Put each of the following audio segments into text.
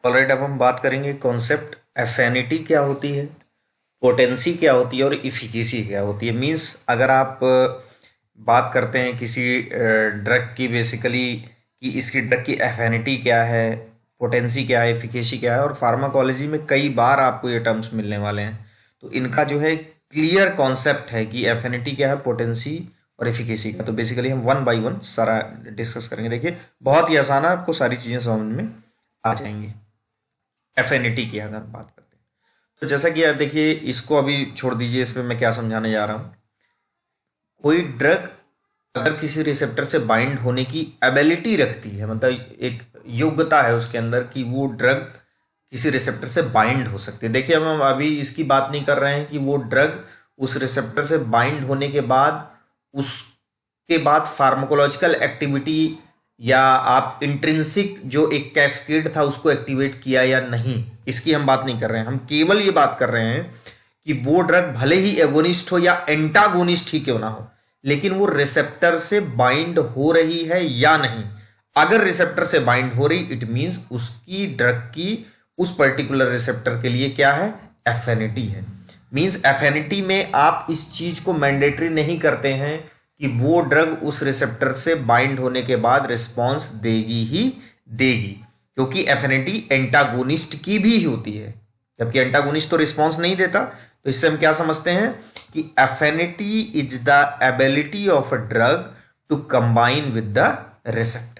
Alright, अब हम बात करेंगे कॉन्सेप्ट एफिनिटी क्या होती है, पोटेंसी क्या होती है और इफिकेसी क्या होती है। मींस अगर आप बात करते हैं किसी ड्रग की, बेसिकली कि इसकी ड्रग की एफिनिटी क्या है, पोटेंसी क्या है, इफिकेसी क्या है, और फार्माकोलॉजी में कई बार आपको ये टर्म्स मिलने वाले हैं। तो इनका जो है क्लियर कॉन्सेप्ट है कि एफिनिटी क्या है, पोटेंसी और इफिकेसी का। तो बेसिकली हम वन बाय वन सारा डिस्कस करेंगे। देखिए बहुत ही आसान है, आपको सारी चीज़ें समझ में आ जाएंगी। एफिनिटी की अगर बात करते हैं तो जैसा कि आप देखिए, इसको अभी छोड़ दीजिए, इस पर मैं क्या समझाने जा रहा हूँ। कोई ड्रग अगर किसी रिसेप्टर से बाइंड होने की एबिलिटी रखती है, मतलब एक योग्यता है उसके अंदर कि वो ड्रग किसी रिसेप्टर से बाइंड हो सकती है। देखिए हम अभी इसकी बात नहीं कर रहे हैं कि वो ड्रग उस रिसेप्टर से बाइंड होने के बाद उसके बाद फार्माकोलॉजिकल एक्टिविटी या आप इंट्रिंसिक जो एक कैस्केड था उसको एक्टिवेट किया या नहीं, इसकी हम बात नहीं कर रहे हैं। हम केवल ये बात कर रहे हैं कि वो ड्रग भले ही एगोनिस्ट हो या एंटागोनिस्ट ही क्यों ना हो, लेकिन वो रिसेप्टर से बाइंड हो रही है या नहीं। अगर रिसेप्टर से बाइंड हो रही, इट मींस उसकी ड्रग की उस पर्टिकुलर रिसेप्टर के लिए क्या है, एफिनिटी है। मींस एफिनिटी में आप इस चीज को मैंडेटरी नहीं करते हैं कि वो ड्रग उस रिसेप्टर से बाइंड होने के बाद रिस्पॉन्स देगी ही देगी, क्योंकि एफिनिटी एंटागोनिस्ट की भी होती है, जबकि एंटागोनिस्ट तो रिस्पॉन्स नहीं देता। तो इससे हम क्या समझते हैं कि affinity is the ability of a drug to combine with the receptor.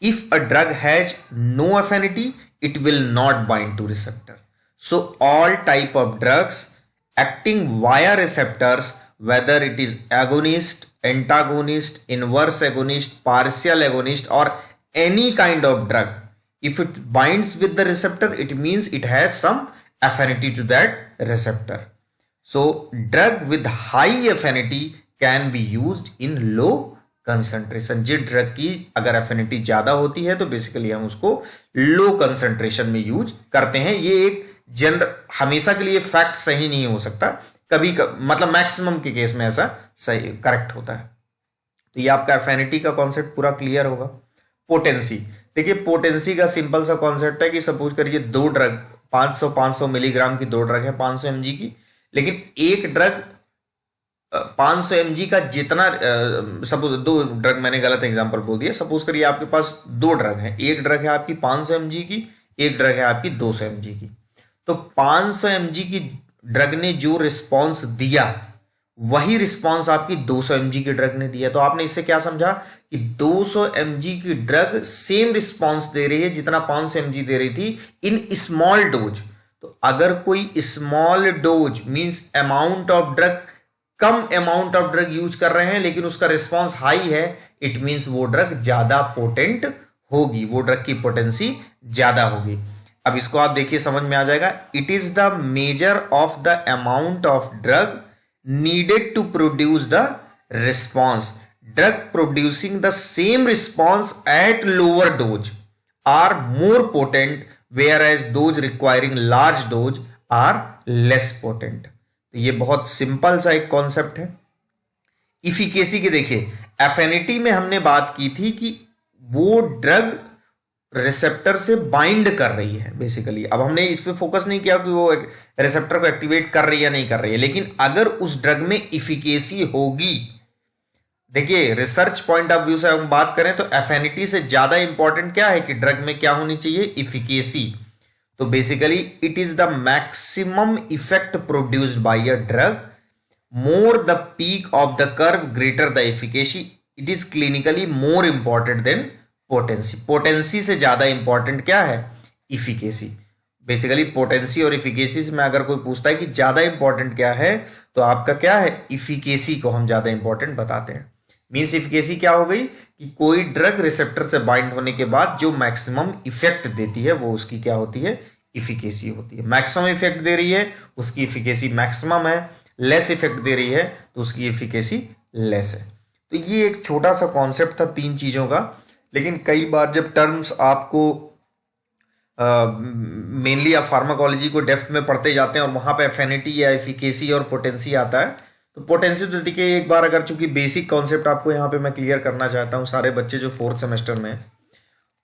If a drug has no affinity, it will not bind to receptor. So all type of drugs acting via receptors, whether it is agonist, antagonist, inverse agonist, partial agonist, or any kind of drug, if it binds with the receptor, it means it has some affinity to that receptor. So drug with high affinity can be used in low concentration. जिस drug की अगर affinity ज्यादा होती है तो basically हम उसको low concentration में यूज करते हैं। ये एक जनरल, हमेशा के लिए फैक्ट सही नहीं हो सकता, कभी मतलब मैक्सिमम के केस में ऐसा सही करेक्ट होता है। तो ये आपका एफिनिटी का कॉन्सेप्ट पूरा क्लियर होगा। पोटेंसी, देखिए पोटेंसी का सिंपल सा कॉन्सेप्ट है कि सपोज करिए दो ड्रग 500 मिलीग्राम की दो ड्रग है 500 mg की, लेकिन एक ड्रग 500 mg का जितना, सपोज दो ड्रग, मैंने गलत एग्जांपल बोल दिया। सपोज करिए आपके पास दो ड्रग है, एक ड्रग है आपकी 500 mg की, एक ड्रग है आपकी 200 mg की। तो 500 mg की ड्रग ने जो रिस्पॉन्स दिया वही रिस्पॉन्स आपकी 200 mg की ड्रग ने दिया। तो आपने इससे क्या समझा कि 200 mg की ड्रग सेम रिस्पॉन्स दे रही है जितना 500 mg दे रही थी इन स्मॉल डोज। तो अगर कोई small dose means amount of drug, come amount of drug use कर रहे हैं लेकिन उसका रिस्पॉन्स हाई है, इट मींस वो ड्रग ज्यादा पोटेंट होगी, वो ड्रग की पोटेंसी ज्यादा होगी। अब इसको आप देखिए समझ में आ जाएगा। It is the measure of the amount of drug needed to produce the response. Drug producing the same response at lower dose are more potent, whereas those requiring large dose are less potent. तो ये बहुत simple सा एक concept है। Efficacy के देखिए, affinity में हमने बात की थी कि वो ड्रग रिसेप्टर से बाइंड कर रही है बेसिकली। अब हमने इस पे फोकस नहीं किया कि वो रिसेप्टर को एक्टिवेट कर रही है या नहीं कर रही है, लेकिन अगर उस ड्रग में इफिकेसी होगी, देखिए रिसर्च पॉइंट ऑफ व्यू से हम बात करें तो एफिनिटी से ज्यादा इंपॉर्टेंट क्या है कि ड्रग में क्या होनी चाहिए, इफिकेसी। तो basically it is the maximum effect produced by a drug, more the peak of the curve greater the efficacy, it is clinically more important than potency. Potency से ज्यादा इंपॉर्टेंट क्या है, इफिकेसी। बेसिकली पोटेंसी और efficacy में अगर कोई पूछता है कि ज्यादा इंपॉर्टेंट क्या है, तो आपका क्या है, इफिकेसी को हम ज्यादा इंपॉर्टेंट बताते हैं। मीन्स इफिकेसी क्या हो गई कि कोई ड्रग रिसेप्टर से बाइंड होने के बाद जो मैक्सिमम इफेक्ट देती है वो उसकी क्या होती है, इफिकेसी होती है। मैक्सिमम इफेक्ट दे रही है उसकी इफिकेसी मैक्सिमम है, लेस इफेक्ट दे रही है तो उसकी इफिकेसी लेस है। तो ये एक छोटा सा कॉन्सेप्ट था तीन चीजों का, लेकिन कई बार जब टर्म्स आपको मेनली आप फार्माकोलॉजी को डेप्थ में पढ़ते जाते हैं और वहां पे एफिनिटी या एफिकेसी और पोटेंसी आता है, तो पोटेंसी तो देखिए एक बार अगर, चूंकि बेसिक कॉन्सेप्ट आपको यहाँ पे मैं क्लियर करना चाहता हूँ, सारे बच्चे जो फोर्थ सेमेस्टर में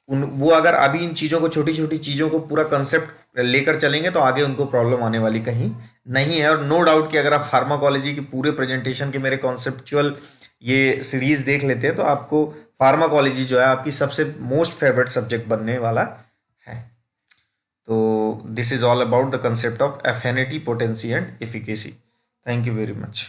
वो अगर अभी इन चीज़ों को, छोटी छोटी चीज़ों को पूरा कंसेप्ट लेकर चलेंगे तो आगे उनको प्रॉब्लम आने वाली कहीं नहीं है। और नो डाउट कि अगर आप फार्माकोलॉजी के पूरे प्रेजेंटेशन के मेरे कॉन्सेप्चुअल ये सीरीज देख लेते हैं तो आपको फार्माकोलॉजी जो है आपकी सबसे मोस्ट फेवरेट सब्जेक्ट बनने वाला है। तो this is all about the concept of affinity, potency and efficacy. Thank you very much.